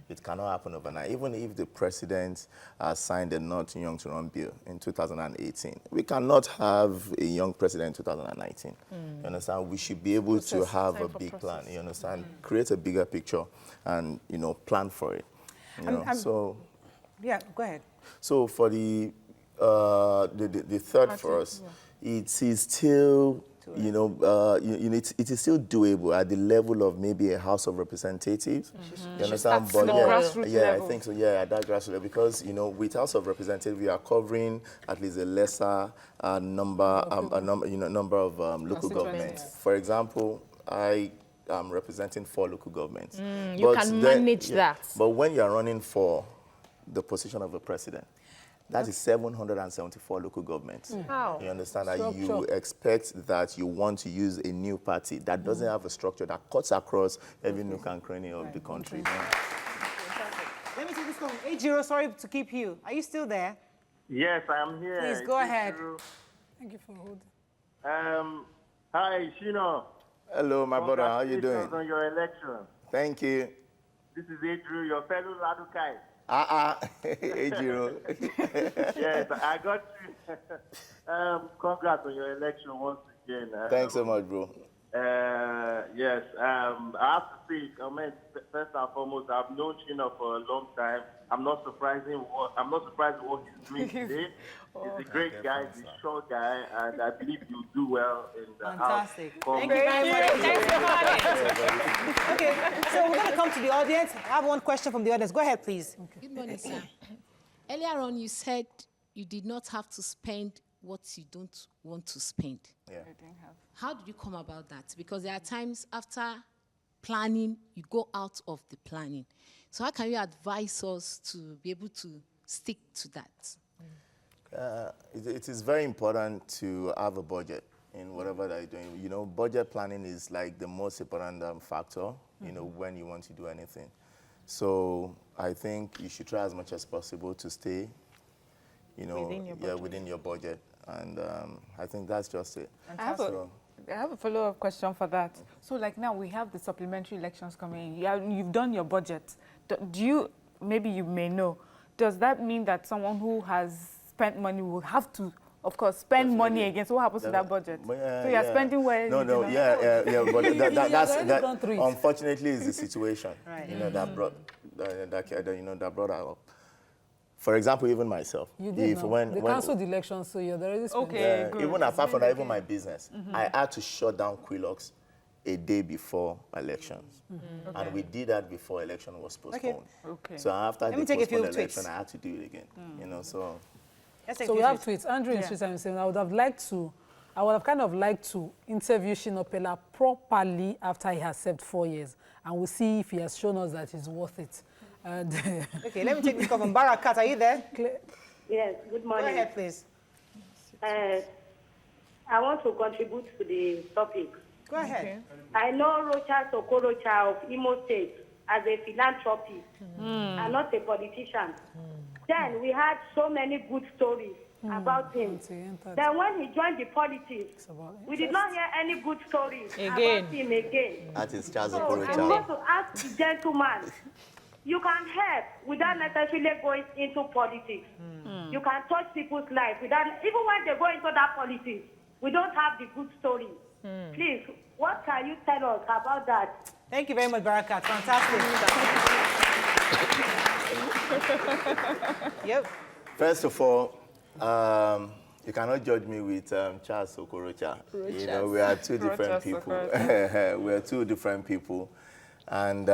H: It cannot happen overnight. Even if the president signed a not too young to run bill in 2018, we cannot have a young president in 2019. You understand? We should be able to have a big plan. You understand? Create a bigger picture and, you know, plan for it. You know? So,
A: Yeah, go ahead.
H: so for the third for us, it is still, you know, it is still doable at the level of maybe a House of Representatives. You understand? But
D: grassroots
H: I
D: level.
H: think so. Yeah, at that grassroots level, because, you know, with House of Representatives, we are covering at least a lesser number of local governments. For example, I am representing 4 local governments.
B: You can manage that.
H: But when you are running for the position of a president, that is 774 local governments.
B: How?
H: You understand that you expect that you want to use a new party that doesn't have a structure that cuts across every nook and cranny of the country.
A: Let me take this call. Hey, Jiro, sorry to keep you. Are you still there?
I: Yes, I am here.
A: Please, go ahead.
C: Thank you for holding.
I: Hi, Shina.
H: Hello, my brother. How you doing?
I: Congratulations on your election.
H: Thank you.
I: This is Adriel, your fellow Ladukai.
H: Hey, Jiro.
I: Yes, I got you. Congrats on your election once again.
H: Thanks so much, bro.
I: Yes, I have to say, first and foremost, I've known Shina for a long time. I'm not surprised what he's doing today. He's a great guy, he's a short guy, and I believe he'll do well in the
A: Fantastic.
I: house.
A: Thank you very much. Okay, so we're going to come to the audience. I have one question from the audience. Go ahead, please.
J: Good morning, sir. Earlier on, you said you did not have to spend what you don't want to spend.
H: Yeah.
J: How did you come about that? Because there are times after planning, you go out of the planning. So how can you advise us to be able to stick to that?
H: It is very important to have a budget in whatever that you're doing. You know, budget planning is like the most important factor, you know, when you want to do anything. So I think you should try as much as possible to stay, you know, within your budget. And I think that's just it.
D: I have a follow-up question for that. So, like now, we have the supplementary elections coming in. You've done your budget. Do you, maybe you may know, does that mean that someone who has spent money will have to, of course, spend money again? So what happens to that budget? So you're spending where?
H: But that unfortunately is the situation.
A: Right.
H: You know, that brought that up. For example, even myself.
C: You did they cancelled the election, so you're already spending.
D: Okay, good.
H: Even apart from that, even my business, I had to shut down Quilocks a day before elections. And we did that before election was postponed.
D: Okay.
H: So after the
A: take a few
H: postponed election,
A: tweets.
H: I had to do it again. You know, so.
C: So we have tweets. Andrew in Twitter is saying, I would have kind of liked to interview Shina Peller properly after he has served 4 years, and we'll see if he has shown us that he's worth it. And
A: Okay, let me take this call from Barakat. Are you there?
K: Yes, good
A: Go
K: morning.
A: ahead, please.
K: I want to contribute to the topic.
A: Go ahead.
K: I know Rocha Sokorocha of Imo State as a philanthropist and not a politician. Then we had so many good stories about him. Then when he joined the politics, we did not hear any good stories about him again.
H: That is Charles
K: So I
H: Okorocha.
K: want to ask the gentleman, you can help without necessarily going into politics. You can touch people's life without, even when they go into that politics, we don't have the good story. Please, what can you tell us about that?
A: Thank you very much, Barakat. Fantastic. Yep.
H: First of all, you cannot judge me with Charles Okorocha. You know, we are two different people. We are two different people. And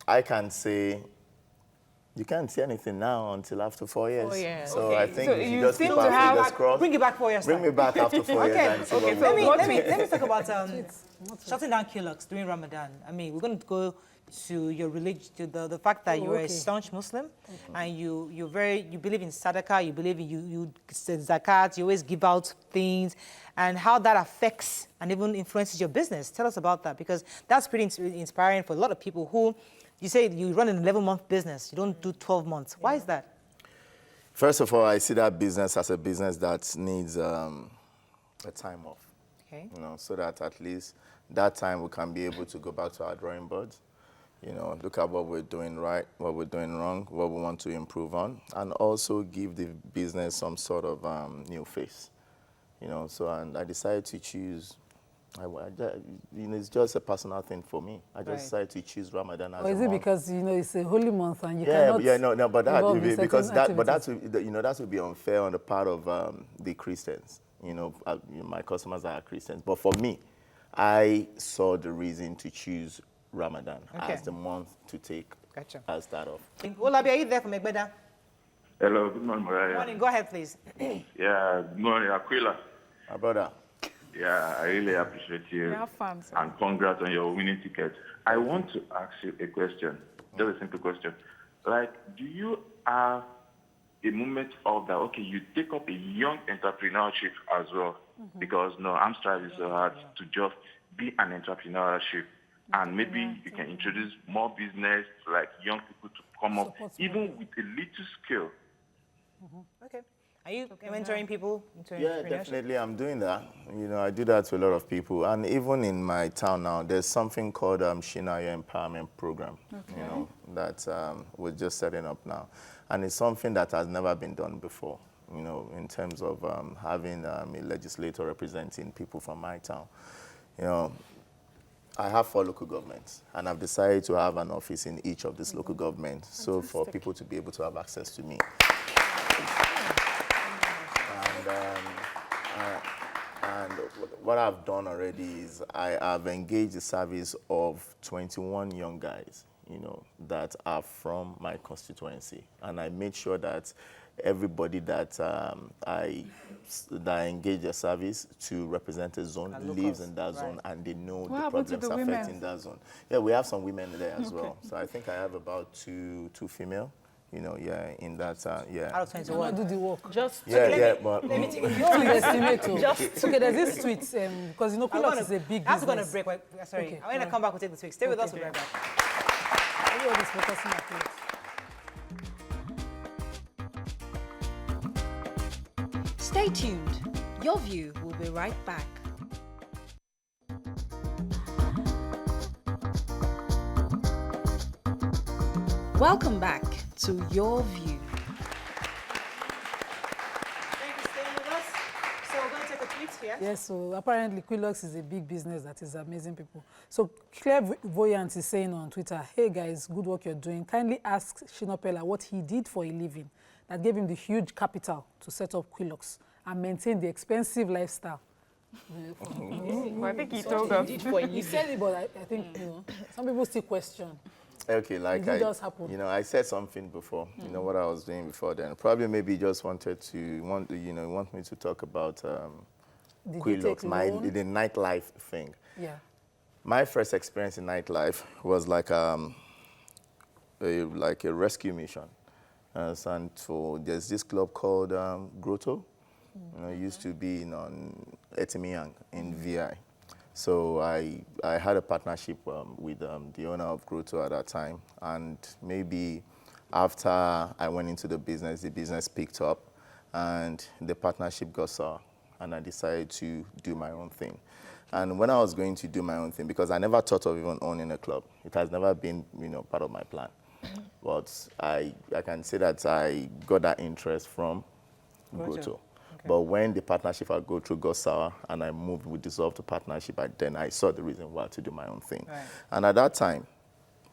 H: I can say, you can't say anything now until after 4 years.
B: 4 years.
H: So I think
D: So
H: you
D: you
H: just keep
D: seem to
H: our
D: have-
H: fingers crossed.
A: Bring it back 4 years.
H: Bring me back after 4 years and see what
A: Let
H: we
A: me talk about shutting down Quilocks during Ramadan. I mean, we're going to go to your religion, to the fact that you're a staunch Muslim, and you believe in sadaqah, you believe in you zakat, you always give out things, and how that affects and even influences your business. Tell us about that, because that's pretty inspiring for a lot of people who, you say you run an 11-month business, you don't do 12 months. Why is that?
H: First of all, I see that business as a business that needs a time off.
A: Okay.
H: You know, so that at least that time we can be able to go back to our drawing boards, you know, look at what we're doing right, what we're doing wrong, what we want to improve on, and also give the business some sort of new face, you know. So, and I decided to choose, you know, it's just a personal thing for me. I just decided to choose Ramadan as
C: or is
H: a
C: it
H: month.
C: because, you know, it's a holy month and you cannot
H: no, but that
C: involve
H: would be,
C: in certain
H: because that, but
C: activities?
H: that's, you know, that would be unfair on the part of the Christians. You know, my customers are Christians, but for me, I saw the reason to choose Ramadan as the month to take as start off.
A: Olabi, are you there from Egbeda?
L: Hello, good morning, Mariah.
A: Good morning. Go ahead, please.
L: Yeah, good morning, Aquila.
H: My brother.
L: Yeah, I really appreciate you. And congrats on your winning ticket. I want to ask you a question, just a simple question. Like, do you have a moment of that, okay, you take up a young entrepreneurship as well? Because, no, I'm striving so hard to just be an entrepreneurship. And maybe you can introduce more business to like young people to come up, even with a little skill.
A: Okay. Are you mentoring people into
H: Yeah,
A: entrepreneurship?
H: definitely, I'm doing that. You know, I do that to a lot of people. And even in my town now, there's something called Shina Empowerment Program, you know, that we're just setting up now. And it's something that has never been done before, you know, in terms of having a legislator representing people from my town. You know, I have 4 local governments, and I've decided to have an office in each of these local governments, so for people to be able to have access to me. And what I've done already is I have engaged the service of 21 young guys, you know, that are from my constituency. And I made sure that everybody that I engage the service to represent a zone lives in that zone, and they know the problems affecting that zone. Yeah, we have some women there as well. So I think I have about two female. You know, yeah, in that, yeah.
A: Out of 21.
C: Do the work.
A: Just
H: but
A: let me take
C: You don't underestimate too. Okay, there's this tweet because you know Quillox is a big
A: business.
C: business.
A: Going to break. Sorry,
C: Okay,
A: I'm going to come back and take the tweet. Stay with us. We'll be right back.
C: Everybody's focusing on it.
E: Stay tuned. Your View will be right back. Welcome back to Your View.
A: Thank you for staying with us. So we're going to take a tweet here.
C: Yes, so apparently Quillox is a big business that is amazing people. So Clairvoyant is saying on Twitter, hey guys, good work you're doing. Kindly ask Shina Peller what he did for a living that gave him the huge capital to set up Quillox and maintain the expensive lifestyle.
D: Well, I think he told us.
C: He said it, but I think, you know, some people still question.
H: Okay, like you know, I said something before. You know what I was doing before then. Probably maybe just want me to talk about Quillox, the nightlife thing.
C: Yeah.
H: My first experience in nightlife was like a rescue mission. And so there's this club called Grotto. You know, it used to be on Etimiyang in VI. So I had a partnership with the owner of Grotto at that time, and maybe after I went into the business picked up, and the partnership got sour, and I decided to do my own thing. And when I was going to do my own thing, because I never thought of even owning a club, it has never been, you know, part of my plan. But I can say that I got that interest from Grotto. Okay. But when the partnership at Grotto got sour and I we dissolved the partnership, then I saw the reason why to do my own thing. Right. And at that time,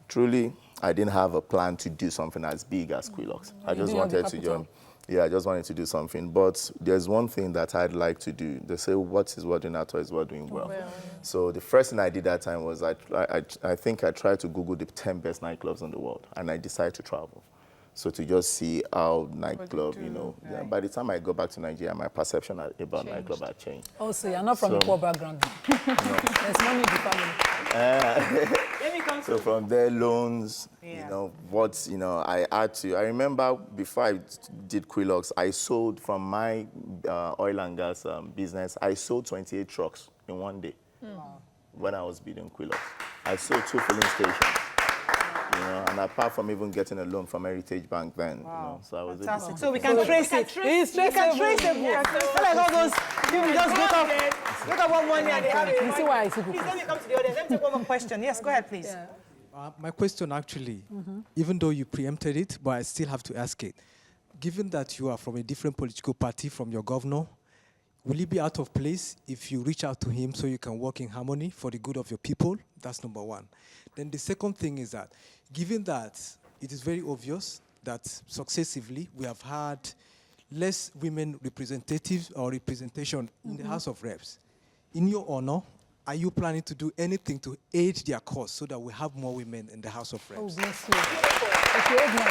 H: truly, I didn't have a plan to do something as big as Quillox. I just wanted to join. Yeah, I just wanted to do something. But there's one thing that I'd like to do. They say, what is worth doing at all is worth doing well. So the first thing I did that time was I think I tried to Google the 10 best nightclubs in the world, and I decided to travel. So to just see how nightclub, you know, yeah, by the time I go back to Nigeria, my perception about nightclub had changed.
C: Oh, so you're not from a poor background. There's money in the family.
H: So from there, loans, you know, I had to. I remember before I did Quillox, I sold from my oil and gas business, I sold 28 trucks in one day when I was building Quillox. I sold 2 filling stations. You know, and apart from even getting a loan from Heritage Bank then, you know, so I was able to.
A: So we can trace it. We can trace it. Like all those people just look up one money and they have it.
C: You see why I see people.
A: Please let me come to the audience. Let me take one more question. Yes, go ahead, please.
C: Yeah.
M: My question actually, even though you preempted it, but I still have to ask it. Given that you are from a different political party from your governor, will it be out of place if you reach out to him so you can work in harmony for the good of your people? That's number one. Then the second thing is that, given that it is very obvious that successively we have had less women representatives or representation in the House of Reps, in your honor, are you planning to do anything to aid their cause so that we have more women in the House of Reps?
C: Oh, bless you. If you aid my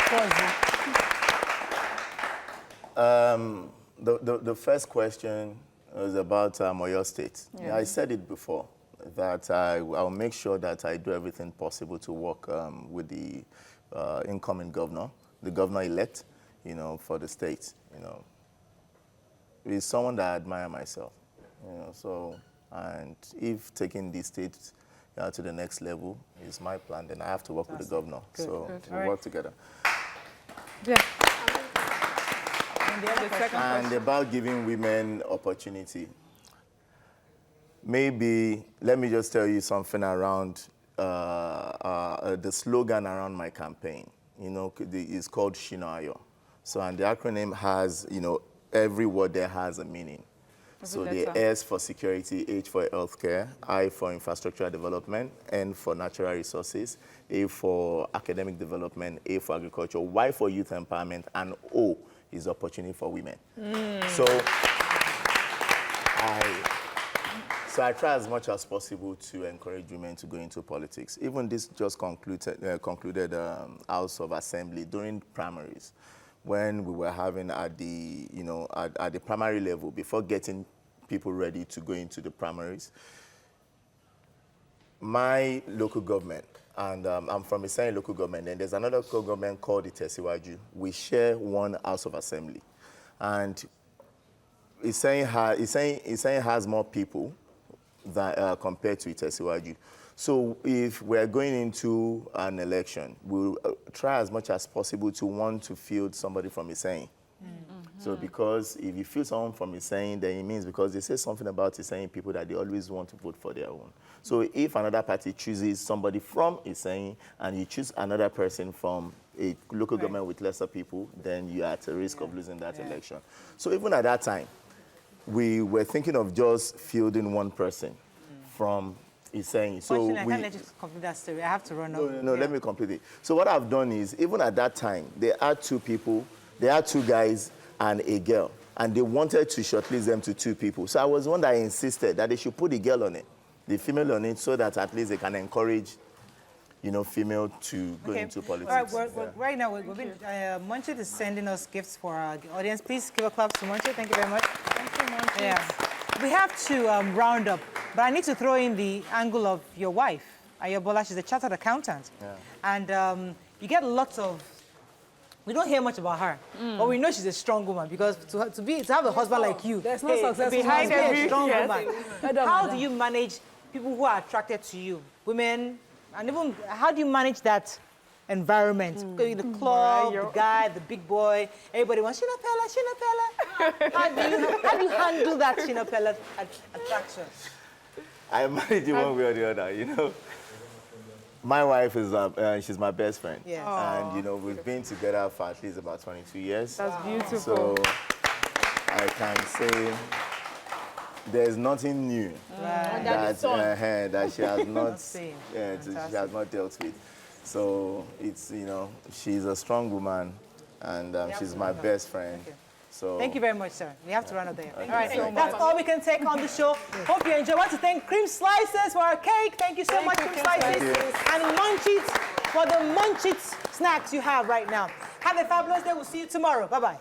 C: cause,
H: the first question was about Oyo State. Yeah, I said it before, that I'll make sure that I do everything possible to work with the incoming governor, the governor-elect, you know, for the state, you know. He's someone that I admire myself, you know, so, and if taking the state to the next level is my plan, then I have to work with the governor. So we'll work together.
D: Yeah.
H: And about giving women opportunity. Maybe, let me just tell you something around the slogan around my campaign. You know, it's called Shina. So, and the acronym has, you know, every word there has a meaning. So the S for security, H for healthcare, I for infrastructure development, N for natural resources, A for academic development, A for agriculture, Y for youth empowerment, and O is opportunity for women. So I try as much as possible to encourage women to go into politics. Even this just concluded House of Assembly during primaries, when we were having at the, at the primary level, before getting people ready to go into the primaries. My local government, and I'm from Iseyin local government, and there's another local government called Itesiwaju. We share one House of Assembly. And Iseyin has more people than, compared to Itesiwaju. So if we're going into an election, we'll try as much as possible to want to field somebody from Iseyin. So because if you feel someone from Iseyin, then it means because they say something about Iseyin people that they always want to vote for their own. So if another party chooses somebody from Iseyin and you choose another person from a local government with lesser people, then you're at a risk of losing that election. So even at that time, we were thinking of just fielding one person from Iseyin. So
A: I can't let you complete that story. I have to run off.
H: No, let me complete it. So what I've done is, even at that time, they had two people, they had two guys and a girl, and they wanted to shortlist them to two people. So I was one that insisted that they should put the girl on it, the female on it, so that at least they can encourage, female to go into politics.
A: All right, right now, Munchit is sending us gifts for our audience. Please give a clap to Munchit. Thank you very much.
D: Thank you, Munchit.
A: Yeah. We have to round up, but I need to throw in the angle of your wife, Ayobola. She's a chartered accountant. Yeah. And you get lots of, we don't hear much about her, but we know she's a strong woman, because to have a husband like you,
C: there's no success
A: behind every strong
C: yes.
A: woman. How do you manage people who are attracted to you, women, and even how do you manage that environment? The club, the guy, the big boy, everybody wants Shina Peller, Shina Peller. How do you handle that Shina Peller attraction?
H: I manage it one way or the other, My wife is, she's my best friend.
A: Yes.
H: And, we've been together for at least about 22 years.
D: That's beautiful.
H: So I can say there's nothing new that she has not, she has not dealt with. So it's, she's a strong woman, and she's my best friend. So
A: thank you very much, sir. We have to run up there.
H: Okay.
A: All right, that's all we can take on the show. Hope you enjoy. I want to thank Cream Slices for our cake. Thank you so much, Cream Slices. And Munchies for the Munchies snacks you have right now. Have a fabulous day. We'll see you tomorrow. Bye-bye.